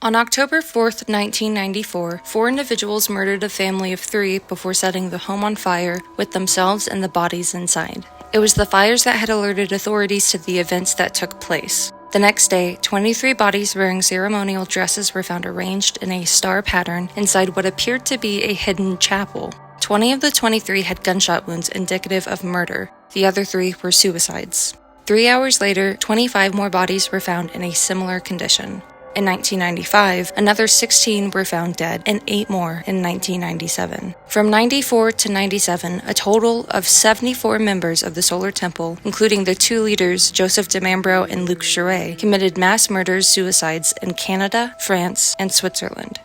On October 4th, 1994, 4 individuals murdered a family of 3 before setting the home on fire with themselves and the bodies inside. It was the fires that had alerted authorities to the events that took place. The next day, 23 bodies wearing ceremonial dresses were found arranged in a star pattern inside what appeared to be a hidden chapel. 20 of the 23 had gunshot wounds indicative of murder. The other 3 were suicides. 3 hours later, 25 more bodies were found in a similar condition. In 1995, another 16 were found dead, and 8 more in 1997. From 94 to 97, a total of 74 members of the Solar Temple, including the 2 leaders, Joseph DeMambro and Luc Chouret, committed mass murders, suicides in Canada, France, and Switzerland.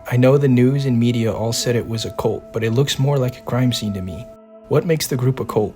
I know the news and media all said it was a cult, but it looks more like a crime scene to me. What makes the group a cult?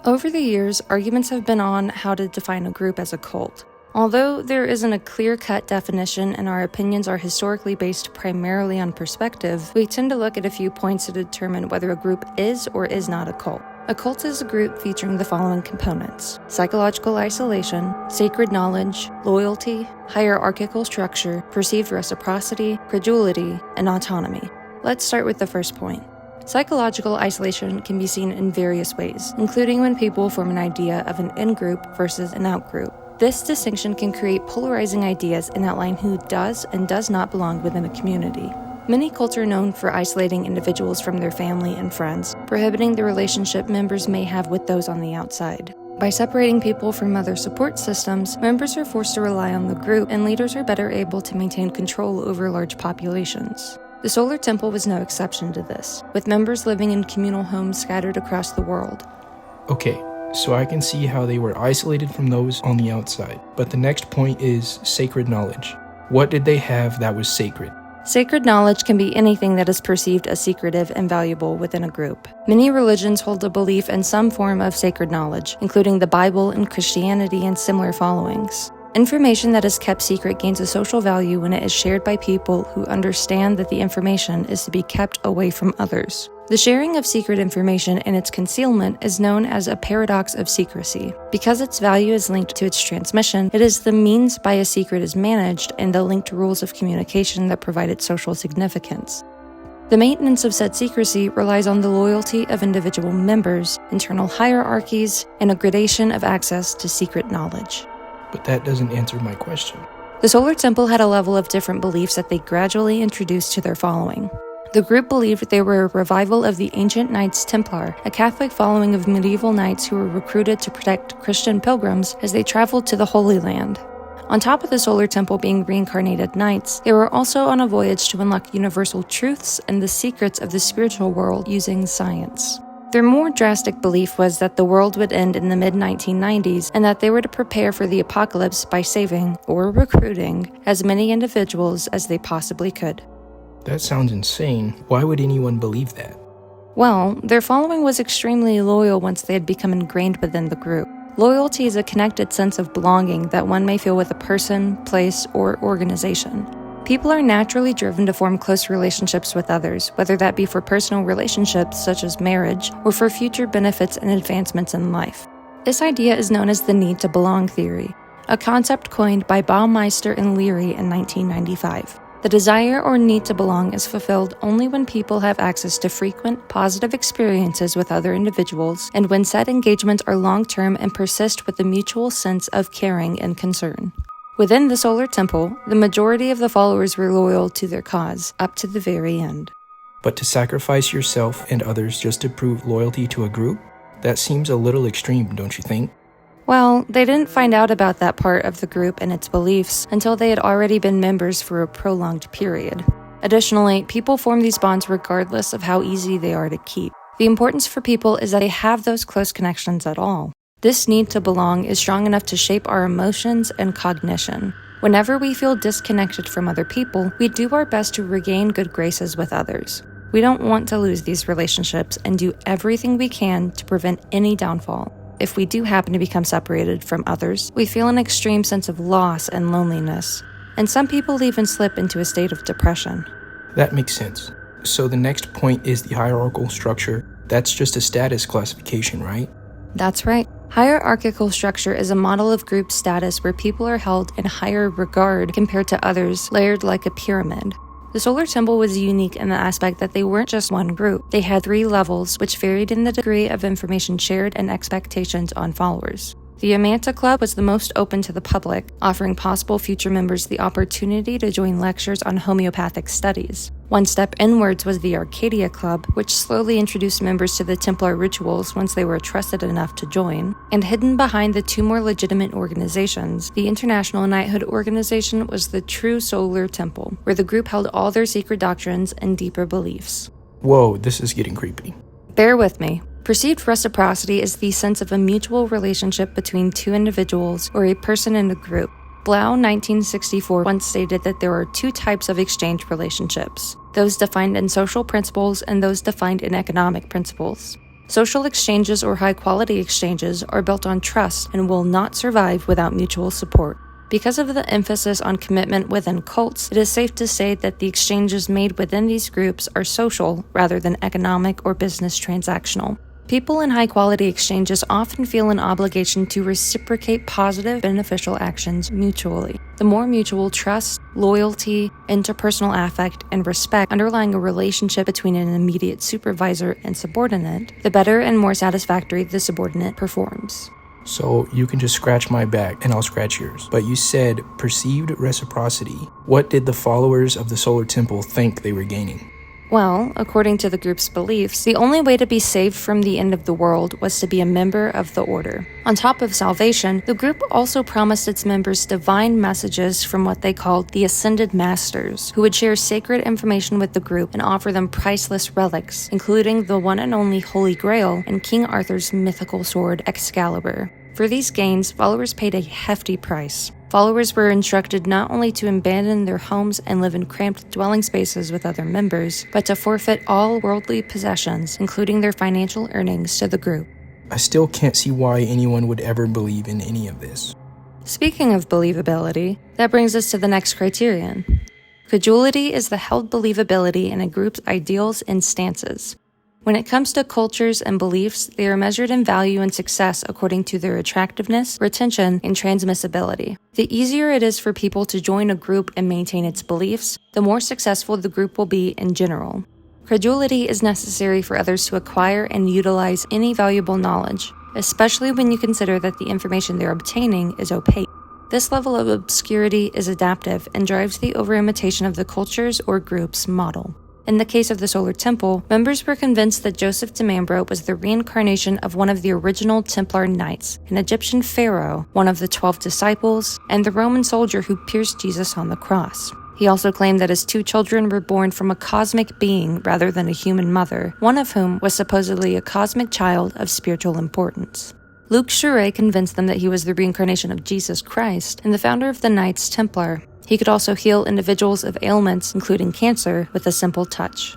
Over the years, arguments have been on how to define a group as a cult. Although there isn't a clear-cut definition and our opinions are historically based primarily on perspective, we tend to look at a few points to determine whether a group is or is not a cult. A cult is a group featuring the following components: psychological isolation, sacred knowledge, loyalty, hierarchical structure, perceived reciprocity, credulity, and autonomy. Let's start with the first point. Psychological isolation can be seen in various ways, including when people form an idea of an in-group versus an out-group. This distinction can create polarizing ideas and outline who does and does not belong within a community. Many cults are known for isolating individuals from their family and friends, prohibiting the relationship members may have with those on the outside. By separating people from other support systems, members are forced to rely on the group, and leaders are better able to maintain control over large populations. The Solar Temple was no exception to this, with members living in communal homes scattered across the world. Okay, so I can see how they were isolated from those on the outside. But the next point is sacred knowledge. What did they have that was sacred? Sacred knowledge can be anything that is perceived as secretive and valuable within a group. Many religions hold a belief in some form of sacred knowledge, including the Bible and Christianity and similar followings. Information that is kept secret gains a social value when it is shared by people who understand that the information is to be kept away from others. The sharing of secret information and its concealment is known as a paradox of secrecy. Because its value is linked to its transmission, it is the means by a secret is managed and the linked rules of communication that provide its social significance. The maintenance of said secrecy relies on the loyalty of individual members, internal hierarchies, and a gradation of access to secret knowledge. But that doesn't answer my question. The Solar Temple had a level of different beliefs that they gradually introduced to their following. The group believed they were a revival of the ancient Knights Templar, a Catholic following of medieval knights who were recruited to protect Christian pilgrims as they traveled to the Holy Land. On top of the Solar Temple being reincarnated knights, they were also on a voyage to unlock universal truths and the secrets of the spiritual world using science. Their more drastic belief was that the world would end in the mid-1990s and that they were to prepare for the apocalypse by saving, or recruiting, as many individuals as they possibly could. That sounds insane. Why would anyone believe that? Well, their following was extremely loyal once they had become ingrained within the group. Loyalty is a connected sense of belonging that one may feel with a person, place, or organization. People are naturally driven to form close relationships with others, whether that be for personal relationships such as marriage, or for future benefits and advancements in life. This idea is known as the need to belong theory, a concept coined by Baumeister and Leary in 1995. The desire or need to belong is fulfilled only when people have access to frequent, positive experiences with other individuals, and when said engagements are long-term and persist with a mutual sense of caring and concern. Within the Solar Temple, the majority of the followers were loyal to their cause, up to the very end. But to sacrifice yourself and others just to prove loyalty to a group? That seems a little extreme, don't you think? Well, they didn't find out about that part of the group and its beliefs until they had already been members for a prolonged period. Additionally, people form these bonds regardless of how easy they are to keep. The importance for people is that they have those close connections at all. This need to belong is strong enough to shape our emotions and cognition. Whenever we feel disconnected from other people, we do our best to regain good graces with others. We don't want to lose these relationships and do everything we can to prevent any downfall. If we do happen to become separated from others, we feel an extreme sense of loss and loneliness, and some people even slip into a state of depression. That makes sense. So the next point is the hierarchical structure. That's just a status classification, right? That's right. Hierarchical structure is a model of group status where people are held in higher regard compared to others, layered like a pyramid. The Solar Temple was unique in the aspect that they weren't just one group. They had 3 levels, which varied in the degree of information shared and expectations on followers. The Amanta Club was the most open to the public, offering possible future members the opportunity to join lectures on homeopathic studies. One step inwards was the Arcadia Club, which slowly introduced members to the Templar rituals once they were trusted enough to join. And hidden behind the 2 more legitimate organizations, the International Knighthood Organization was the true Solar Temple, where the group held all their secret doctrines and deeper beliefs. Whoa, this is getting creepy. Bear with me. Perceived reciprocity is the sense of a mutual relationship between 2 individuals or a person in a group. Blau 1964 once stated that there are 2 types of exchange relationships, those defined in social principles and those defined in economic principles. Social exchanges or high-quality exchanges are built on trust and will not survive without mutual support. Because of the emphasis on commitment within cults, it is safe to say that the exchanges made within these groups are social rather than economic or business transactional. People in high-quality exchanges often feel an obligation to reciprocate positive, beneficial actions mutually. The more mutual trust, loyalty, interpersonal affect, and respect underlying a relationship between an immediate supervisor and subordinate, the better and more satisfactory the subordinate performs. So you can just scratch my back and I'll scratch yours. But you said perceived reciprocity. What did the followers of the Solar Temple think they were gaining? Well, according to the group's beliefs, the only way to be saved from the end of the world was to be a member of the Order. On top of salvation, the group also promised its members divine messages from what they called the Ascended Masters, who would share sacred information with the group and offer them priceless relics, including the one and only Holy Grail and King Arthur's mythical sword Excalibur. For these gains, followers paid a hefty price. Followers were instructed not only to abandon their homes and live in cramped dwelling spaces with other members, but to forfeit all worldly possessions, including their financial earnings, to the group. I still can't see why anyone would ever believe in any of this. Speaking of believability, that brings us to the next criterion. Credulity is the held believability in a group's ideals and stances. When it comes to cultures and beliefs, they are measured in value and success according to their attractiveness, retention, and transmissibility. The easier it is for people to join a group and maintain its beliefs, the more successful the group will be in general. Credulity is necessary for others to acquire and utilize any valuable knowledge, especially when you consider that the information they're obtaining is opaque. This level of obscurity is adaptive and drives the over-imitation of the culture's or group's model. In the case of the Solar Temple, members were convinced that Joseph de Mambro was the reincarnation of one of the original Templar Knights, an Egyptian pharaoh, one of the 12 disciples, and the Roman soldier who pierced Jesus on the cross. He also claimed that his 2 children were born from a cosmic being rather than a human mother, one of whom was supposedly a cosmic child of spiritual importance. Luc Chouret convinced them that he was the reincarnation of Jesus Christ and the founder of the Knights Templar. He could also heal individuals of ailments, including cancer, with a simple touch.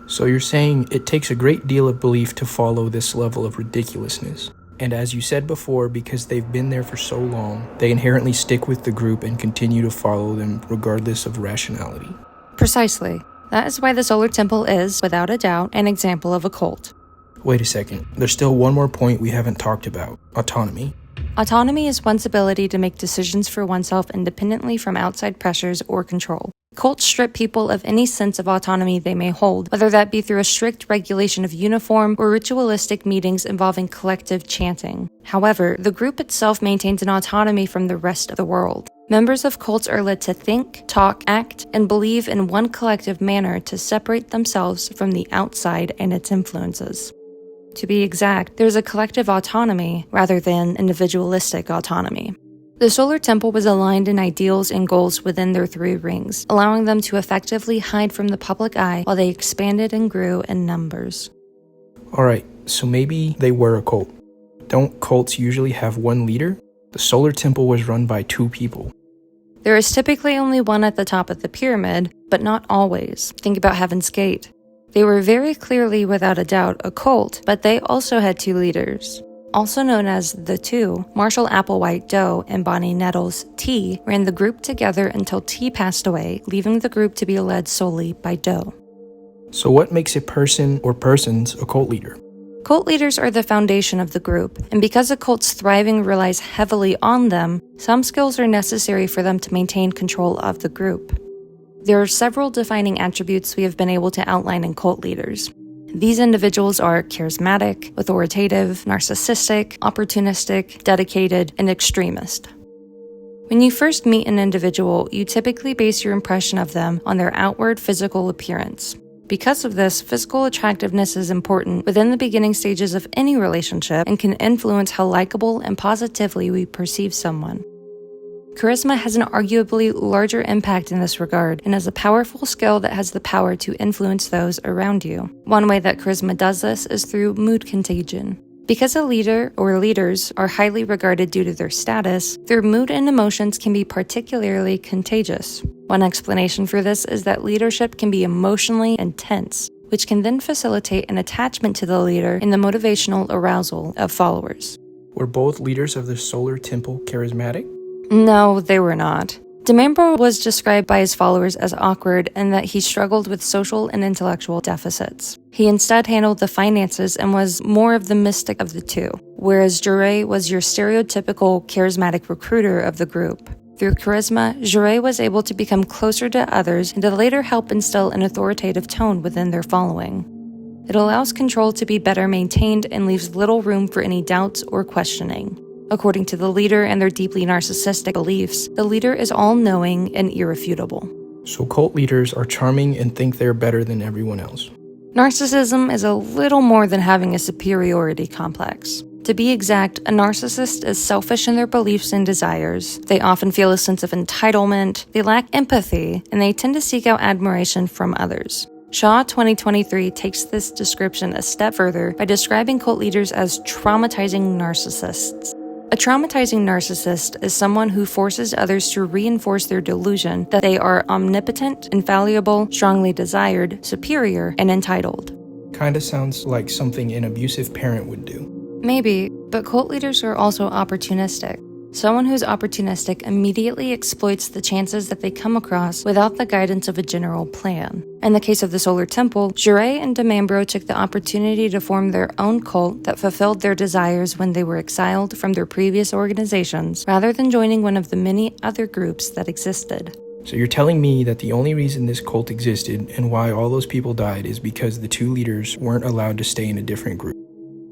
So you're saying it takes a great deal of belief to follow this level of ridiculousness. And as you said before, because they've been there for so long, they inherently stick with the group and continue to follow them regardless of rationality. Precisely. That is why the Solar Temple is, without a doubt, an example of a cult. Wait a second. There's still one more point we haven't talked about. Autonomy. Autonomy is one's ability to make decisions for oneself independently from outside pressures or control. Cults strip people of any sense of autonomy they may hold, whether that be through a strict regulation of uniform or ritualistic meetings involving collective chanting. However, the group itself maintains an autonomy from the rest of the world. Members of cults are led to think, talk, act, and believe in one collective manner to separate themselves from the outside and its influences. To be exact, there's a collective autonomy rather than individualistic autonomy. The Solar Temple was aligned in ideals and goals within their 3 rings, allowing them to effectively hide from the public eye while they expanded and grew in numbers. Alright, so maybe they were a cult. Don't cults usually have one leader? The Solar Temple was run by 2 people. There is typically only one at the top of the pyramid, but not always. Think about Heaven's Gate. They were very clearly, without a doubt, a cult, but they also had 2 leaders. Also known as the Two, Marshall Applewhite Doe and Bonnie Nettles T ran the group together until T passed away, leaving the group to be led solely by Doe. So what makes a person or persons a cult leader? Cult leaders are the foundation of the group, and because a cult's thriving relies heavily on them, some skills are necessary for them to maintain control of the group. There are several defining attributes we have been able to outline in cult leaders. These individuals are charismatic, authoritative, narcissistic, opportunistic, dedicated, and extremist. When you first meet an individual, you typically base your impression of them on their outward physical appearance. Because of this, physical attractiveness is important within the beginning stages of any relationship and can influence how likable and positively we perceive someone. Charisma has an arguably larger impact in this regard and is a powerful skill that has the power to influence those around you. One way that charisma does this is through mood contagion. Because a leader or leaders are highly regarded due to their status, their mood and emotions can be particularly contagious. One explanation for this is that leadership can be emotionally intense, which can then facilitate an attachment to the leader and the motivational arousal of followers. Were both leaders of the Solar Temple charismatic? No, they were not. Demambro was described by his followers as awkward and that he struggled with social and intellectual deficits. He instead handled the finances and was more of the mystic of the two, whereas Jure was your stereotypical charismatic recruiter of the group. Through charisma, Jure was able to become closer to others and to later help instill an authoritative tone within their following. It allows control to be better maintained and leaves little room for any doubts or questioning. According to the leader and their deeply narcissistic beliefs, the leader is all-knowing and irrefutable. So cult leaders are charming and think they're better than everyone else. Narcissism is a little more than having a superiority complex. To be exact, a narcissist is selfish in their beliefs and desires. They often feel a sense of entitlement, they lack empathy, and they tend to seek out admiration from others. Shaw 2023 takes this description a step further by describing cult leaders as traumatizing narcissists. A traumatizing narcissist is someone who forces others to reinforce their delusion that they are omnipotent, infallible, strongly desired, superior, and entitled. Kinda sounds like something an abusive parent would do. Maybe, but cult leaders are also opportunistic. Someone who's opportunistic immediately exploits the chances that they come across without the guidance of a general plan. In the case of the Solar Temple, Jure and Demambro took the opportunity to form their own cult that fulfilled their desires when they were exiled from their previous organizations, rather than joining one of the many other groups that existed. So you're telling me that the only reason this cult existed and why all those people died is because the two leaders weren't allowed to stay in a different group?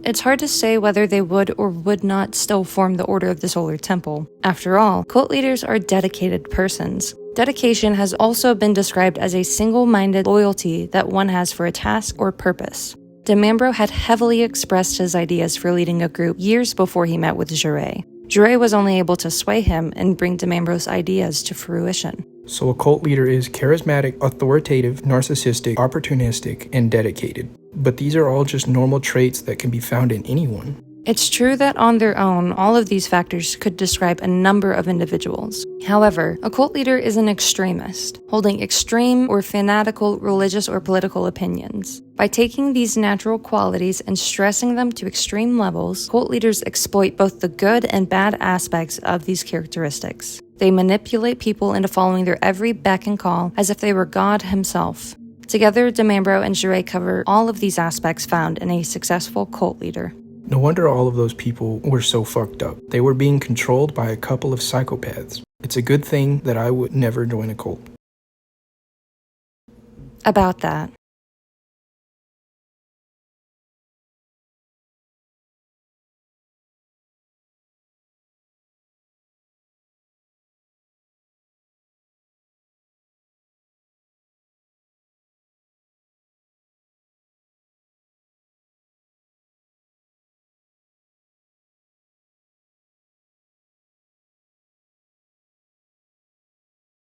It's hard to say whether they would or would not still form the Order of the Solar Temple. After all, cult leaders are dedicated persons. Dedication has also been described as a single-minded loyalty that one has for a task or purpose. Demambro had heavily expressed his ideas for leading a group years before he met with Jure. Jure was only able to sway him and bring Demambro's ideas to fruition. So a cult leader is charismatic, authoritative, narcissistic, opportunistic, and dedicated. But these are all just normal traits that can be found in anyone. It's true that on their own, all of these factors could describe a number of individuals. However, a cult leader is an extremist, holding extreme or fanatical religious or political opinions. By taking these natural qualities and stressing them to extreme levels, cult leaders exploit both the good and bad aspects of these characteristics. They manipulate people into following their every beck and call as if they were God himself. Together, Demambro and Jure cover all of these aspects found in a successful cult leader. No wonder all of those people were so fucked up. They were being controlled by a couple of psychopaths. It's a good thing that I would never join a cult. About that,